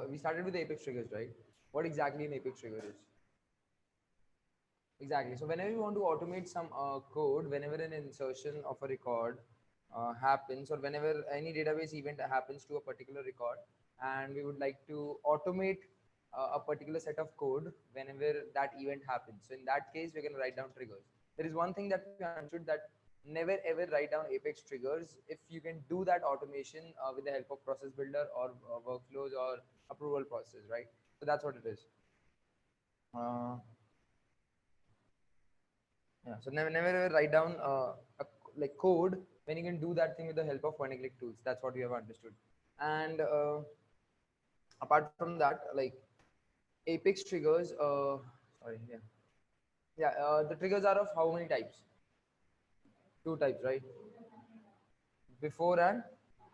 we started with the apex triggers, right? What exactly an apex trigger is? Exactly. So whenever you want to automate some code, whenever an insertion of a record happens, or whenever any database event happens to a particular record, and we would like to automate a particular set of code whenever that event happens. So in that case, we're going to write down triggers. There is one thing that we understood, that never ever write down apex triggers if you can do that automation with the help of process builder or workflows or approval process, right? So that's what it is. Uh, Yeah, so never ever write down like code when you can do that thing with the help of point and click tools. That's what we have understood. And apart from that, like Apex triggers, sorry, the triggers are of how many types? Two types, right? Before and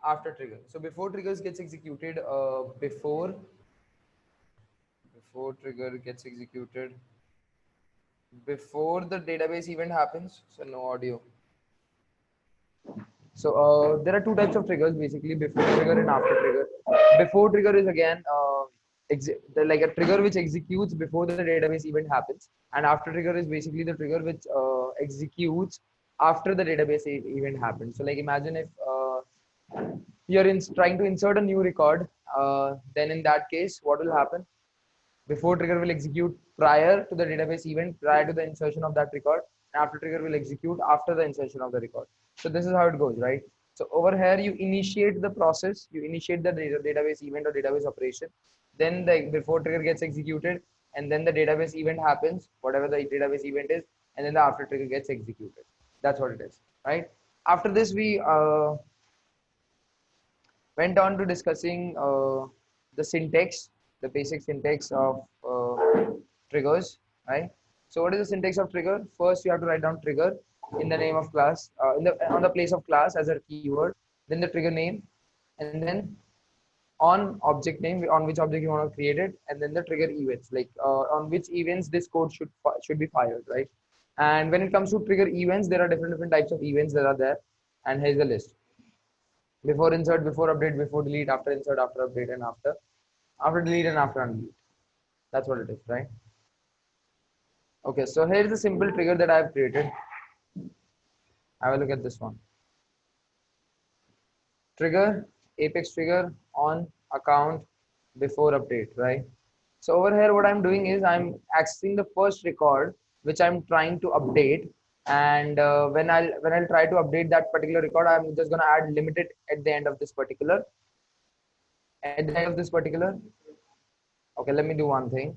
after trigger. So before triggers gets executed, before trigger gets executed, before the database event happens. So no audio. So there are two types of triggers basically: before trigger and after trigger. Before trigger is again like a trigger which executes before the database event happens, and after trigger is basically the trigger which executes after the database event happens. So like imagine if you're trying to insert a new record, then in that case, what will happen? Before trigger will execute prior to the database event, prior to the insertion of that record, and after trigger will execute after the insertion of the record. So this is how it goes, right? So over here, you initiate the process, you initiate the database event or database operation, then the before trigger gets executed, and then the database event happens, whatever the database event is, and then the after trigger gets executed. That's what it is, right? After this, we went on to discussing the syntax, the basic syntax of triggers, right? So what is the syntax of trigger? First, you have to write down trigger in the name of class, on the place of class as a keyword, then the trigger name, and then on object name, on which object you want to create it, and then the trigger events, like on which events this code should be fired, right? And when it comes to trigger events, there are different types of events that are there, and here's the list: before insert, before update, before delete, after insert, after update, and after delete and after undelete. That's what it is, right? Okay, so here's the simple trigger that I've created. Have a look at this one. Trigger, apex trigger on account before update, right? So over here, what I'm doing is I'm accessing the first record which I'm trying to update, and when I'll try to update that particular record, I'm just gonna add limited at the end of this particular. At the end of this particular, okay, let me do one thing.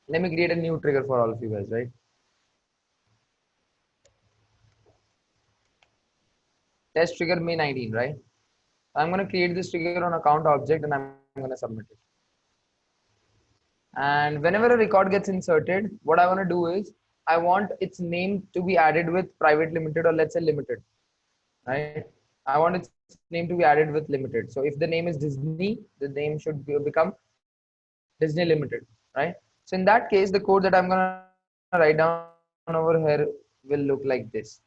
Let me create a new trigger for all of you guys, right? Test trigger May 19, right? I'm going to create this trigger on account object and I'm going to submit it. And whenever a record gets inserted, what I want to do is I want its name to be added with private limited, or let's say limited, right? I want its name to be added with limited. So if the name is Disney, the name should become Disney Limited, right? So in that case, the code that I'm going to write down over here will look like this.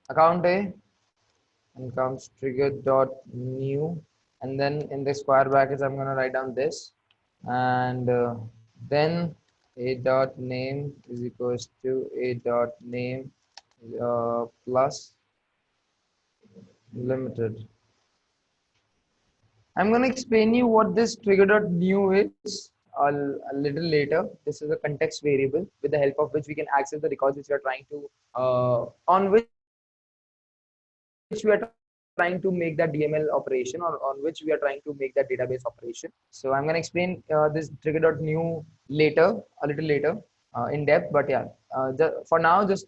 Account A, and comes trigger dot new, and then in the square brackets I'm going to write down this, and then a dot name is equals to a dot name plus limited. I'm going to explain you what this trigger dot new is a little later. This is a context variable with the help of which we can access the records which we are trying to on which we are trying to make that DML operation, or on which we are trying to make that database operation. So I'm going to explain this trigger dot new later, a little later, in depth. But yeah, for now, just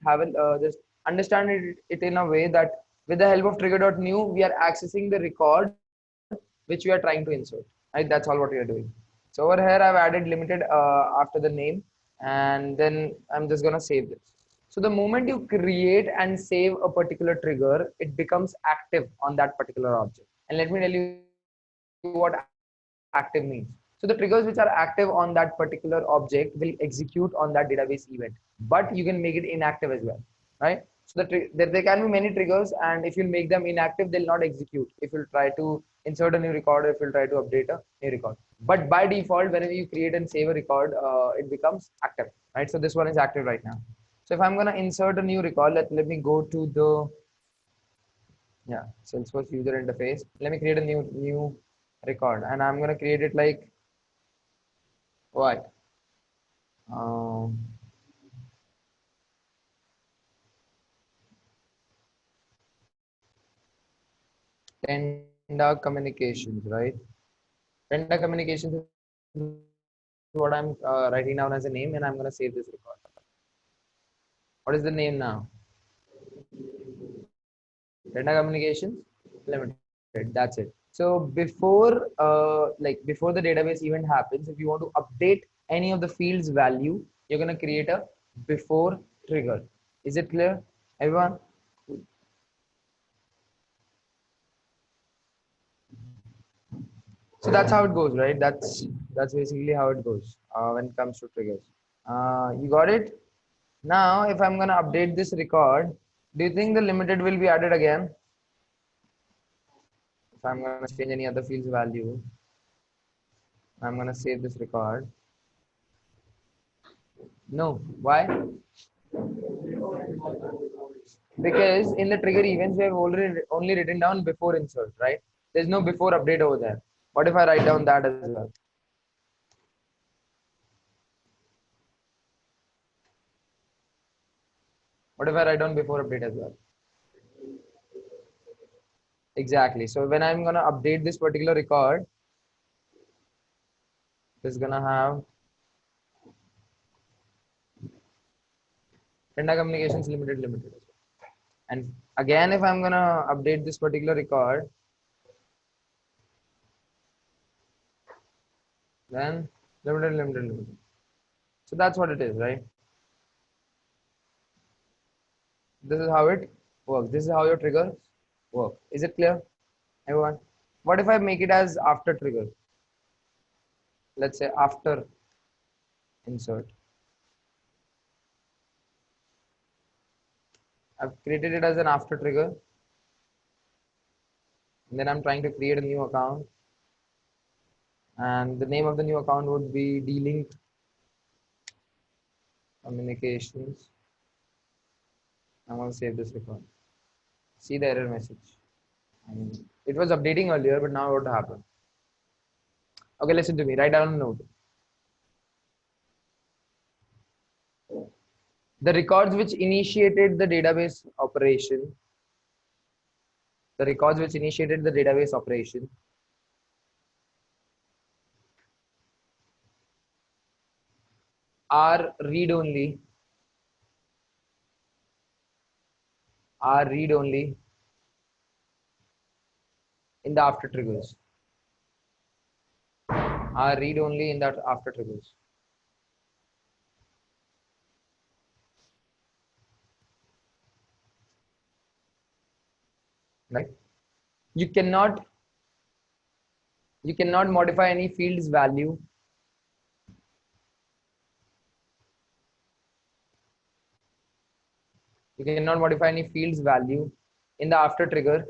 understand it in a way that with the help of trigger dot new, we are accessing the record which we are trying to insert. Right? That's all what we are doing. So over here, I've added limited after the name, and then I'm just gonna save this. So the moment you create and save a particular trigger, it becomes active on that particular object. And let me tell you what active means. So the triggers which are active on that particular object will execute on that database event, but you can make it inactive as well, right? So there can be many triggers, and if you make them inactive, they'll not execute. If you'll try to insert a new record, or if you'll try to update a new record. But by default, whenever you create and save a record, it becomes active, right? So this one is active right now. So if I'm gonna insert a new record, let me go to the Salesforce user interface. Let me create a new record, and I'm gonna create it like what? Um, Tenda Communications, right? Tenda Communications is what I'm writing down as a name, and I'm gonna save this record. What is the name now? Tenda Communications Limited. That's it. So before before the database event happens, if you want to update any of the fields value, you're gonna create a before trigger. Is it clear, everyone? So that's how it goes, right? That's basically how it goes when it comes to triggers. You got it? Now, if I'm gonna update this record, do you think the limited will be added again? If I'm gonna change any other field's value, I'm gonna save this record. No. Why? Because in the trigger events, we have already only written down before insert, right? There's no before update over there. What if I write down that as well? What if I write down before update as well? Exactly. So when I'm gonna update this particular record, it's gonna have Tenda Communications Limited. And again, if I'm gonna update this particular record, then limited. So that's what it is, right? This is how it works. This is how your triggers work. Is it clear, everyone? What if I make it as after trigger? Let's say after insert. I've created it as an after trigger. And then I'm trying to create a new account. And the name of the new account would be D-Link Communications. I'm going to save this record. See the error message. I mean, it was updating earlier, but now what happened? Okay, listen to me. Write down a note. The records which initiated the database operation, the records which initiated the database operation are read-only, in the after triggers. Are read-only in that after triggers. Right? You cannot modify any field's value. You cannot modify any field's value in the after trigger.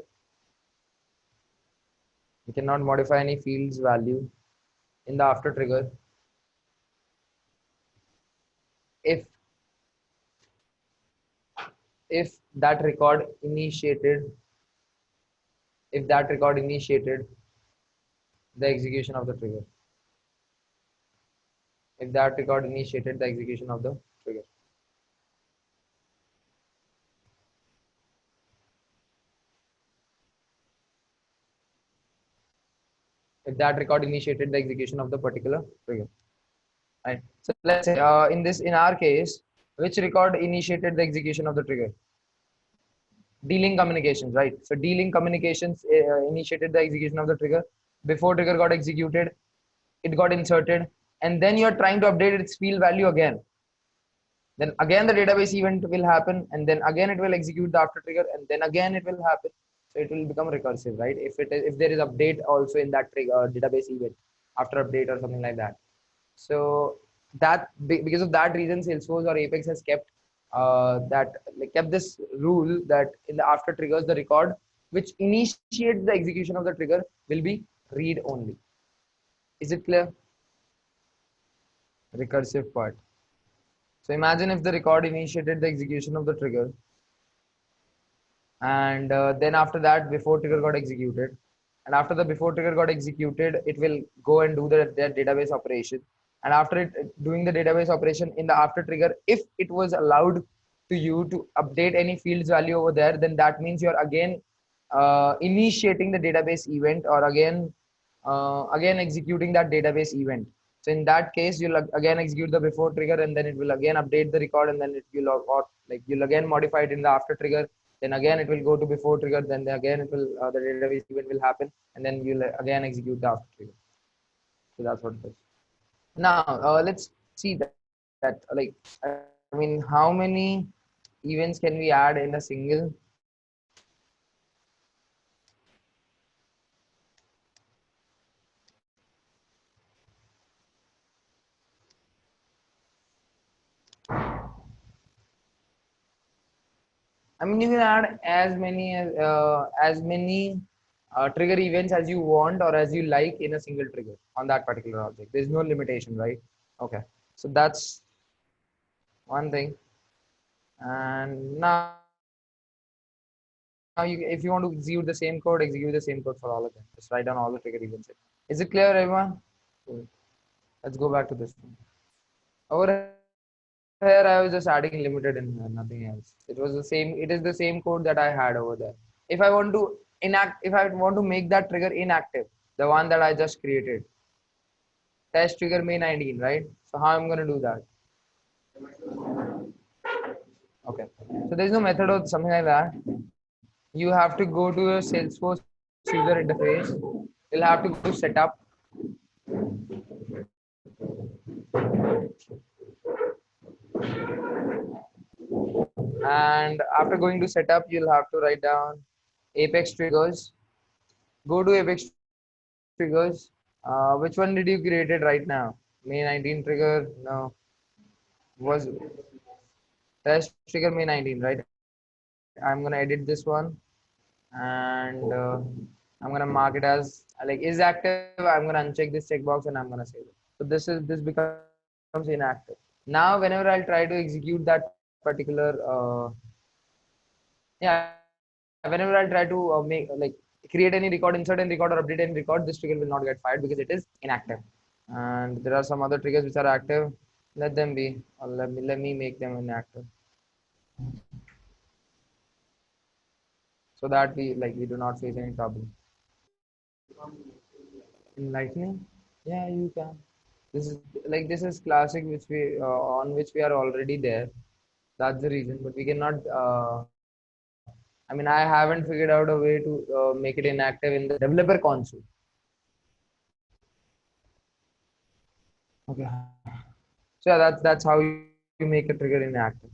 You cannot modify any field's value in the after trigger if that record initiated the execution of the trigger. If that record initiated the execution of the trigger. If that record initiated the execution of the particular trigger. Right. So let's say in our case, which record initiated the execution of the trigger? D-Link Communications, right? So D-Link Communications initiated the execution of the trigger. Before trigger got executed, it got inserted, and then you are trying to update its field value again. Then again the database event will happen, and then again it will execute the after trigger, and then again it will happen. So it will become recursive, right? If there is update also in that trigger database event after update or something like that. So that because of that reason, Salesforce or Apex has kept that like kept this rule that in the after triggers, the record which initiates the execution of the trigger will be read only. Is it clear? Recursive part. So imagine if the record initiated the execution of the trigger, and then after that before trigger got executed, and after the before trigger got executed, it will go and do their database operation, and after it doing the database operation in the after trigger, if it was allowed to you to update any fields value over there, then that means you're again initiating the database event, or again executing that database event. So in that case, you'll again execute the before trigger, and then it will again update the record, and then it will like you'll again modify it in the after trigger. Then again it will go to before trigger. Then again it will the database event will happen, and then you'll again execute the after trigger. So that's what it is. Now let's see that like I mean, how many events can we add in a single? I mean, you can add as many trigger events as you want or as you like in a single trigger on that particular object. There's no limitation, right? Okay, so that's one thing. And now you, if you want to execute the same code for all of them. Just write down all the trigger events. Is it clear, everyone? Cool. Let's go back to this one. Over here, I was just adding limited in here, nothing else. It was the same. It is the same code that I had over there. If I want to if I want to make that trigger inactive, the one that I just created, test trigger May 19, right? So how I'm going to do that? Okay. So there's no method or something like that. You have to go to your Salesforce user interface. You'll have to go to setup. And after going to setup, you'll have to write down Apex triggers. Go to Apex triggers. Which one did you create it right now? May 19 trigger? No. Was test trigger May 19, right? I'm gonna edit this one, and I'm gonna mark it as like is active. I'm gonna uncheck this checkbox, and I'm gonna save it. So this becomes inactive. Now whenever I'll try to execute that particular yeah, whenever I'll try to make like create any record, insert any record, or update any record, this trigger will not get fired because it is inactive. And there are some other triggers which are active. Let them be, or let me make them inactive, so that we do not face any trouble. In Lightning, yeah, you can. This is classic, which we on which we are already there. That's the reason, but we cannot. I mean, I haven't figured out a way to make it inactive in the developer console. Okay. So yeah, that's how you make a trigger inactive.